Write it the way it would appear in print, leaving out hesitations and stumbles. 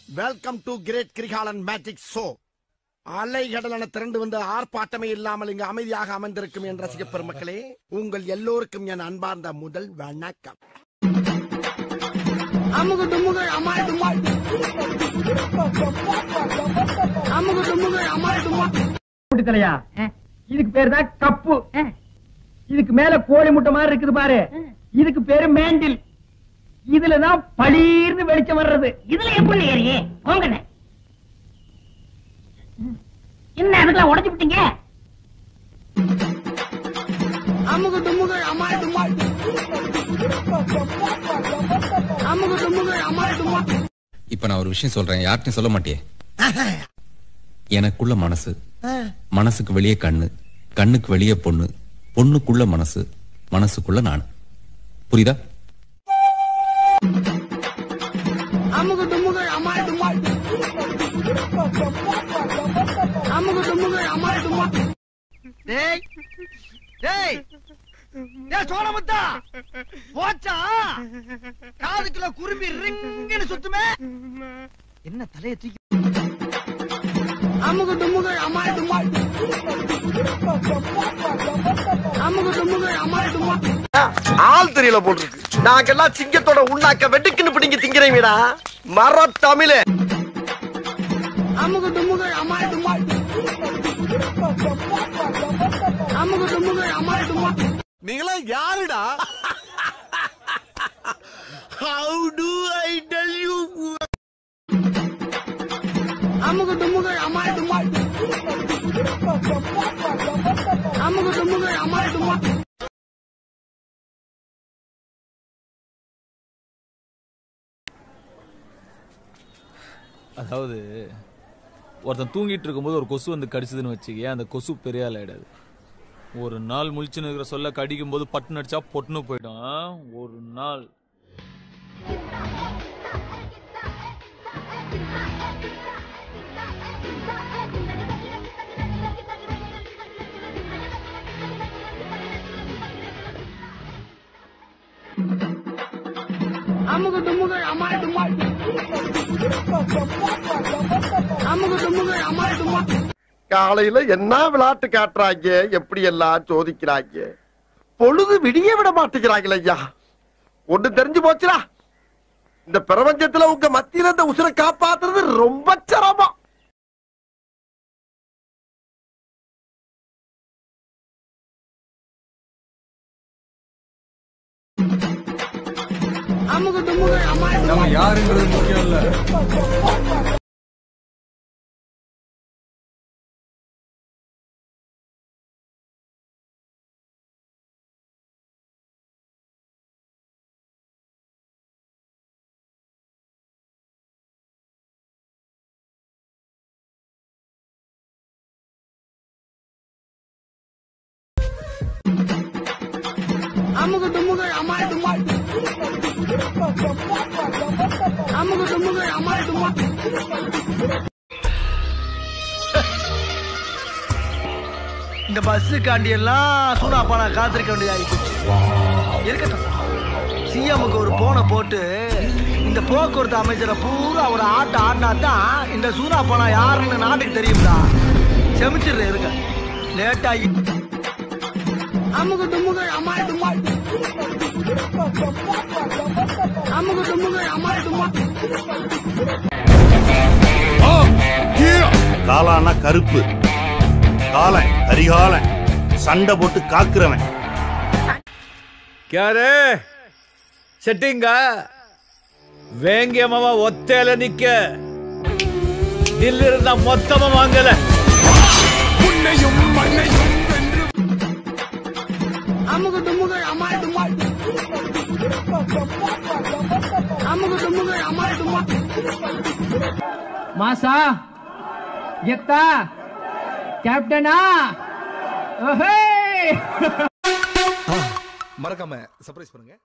Welcome to great Kirikalan magic show. அலைகடலான திரண்டு வந்து ஆர்ப்பாட்டமே இல்லாமல் இங்கு அமைதியாக அமர்ந்திருக்கும் என் ரசிக பெருமக்களே, உங்கள் எல்லோருக்கும் என் அன்பார்ந்த முதல் வணக்கம். இதுக்கு பேரு தான் கப்பு. இதுக்கு மேல கோழி முட்டை மாதிரி இருக்குது பாரு, இதுக்கு பேரு மேண்டில். இதுலதான் பளீர்னு வெளிச்சம் வர்றது. இதுல எப்படி ஏறியே போங்க. என்ன அதுக்கெல்லாம் உடைச்சு விட்டீங்க? இப்ப நான் ஒரு விஷயம் சொல்றேன், யார்கிட்டையும் சொல்ல மாட்டே. எனக்குள்ள மனசு, மனசுக்கு வெளியே கண்ணு, கண்ணுக்கு வெளியே பொண்ணு, பொண்ணுக்குள்ள மனசு, மனசுக்குள்ள நான். புரியுதா? சோழமுத்தா போச்சா? காதுக்குள்ள குரும்பி ரிங்குன்னு சுத்துமே. என்ன தலையை தூக்கி ஆள் தெரியல போட்டுருக்கு. நாங்கெல்லாம் சிங்கத்தோட உண்ணாக்க வெட்டுக்குன்னு பிடிங்க திங்கிறீங்கடா மர தமிழே. நீங்களா யாருடா? How do I tell you? அதாவது ஒருத்தன் தூங்கிட்டு இருக்கும்போது ஒரு கொசு வந்து கடிச்சதுன்னு வச்சுக்க, அந்த கொசு பெரிய ஆள் ஆயிடாது. ஒரு நாள் முழிச்சுன்னு இருக்கிற சொல்ல கடிக்கும் போது பட்டுன்னு அடிச்சா பொட்டுன்னு போயிடும். ஒரு நாள் காலையில என்ன விளையாட்டு காட்டுறாங்க, எப்படி எல்லாம் சோதிக்கிறாங்க. பொழுது விடிய விட மாட்டேங்கிறாங்களே ஐயா. ஒண்ணு தெரிஞ்சு போச்சுடா, இந்த பிரபஞ்சத்துல உங்க மத்தியில இந்த உசுரை காப்பாத்துறது ரொம்ப சிரமம். நம்ம யாருங்கிறது முக்கியம் இல்ல. இந்த பஸ்ஸுக்காண்டி எல்லாம் சூனாப்பா நான் காத்திருக்க வேண்டியதாயிடுச்சு. இருக்கட்டும், சிஎம்முக்கு ஒரு போனை போட்டு இந்த போக்குவரத்து அமைச்சரை பூரா ஒரு ஆட்ட ஆடினாதான் இந்த சூனாப்பா யாருன்னு நாட்டுக்கு தெரியும்டா. செமிச்சிடுறேன், இருக்க லேட் ஆகி. காலானா கருப்பு, காலன் கரிகாலன், சண்டை போட்டு காக்குறவன். ಕ್ಯಾರೆ ಸೆಟ್ಟಿಂಗ வேங்கியமாவா ஒத்தையில நிக்க தில்லிருந்த மொத்தமா வாங்கல. உன்னையும் மண்ணையும் மாசா எத்தா கேப்டனா மறக்காம சர்ப்ரைஸ் பண்ணுங்க.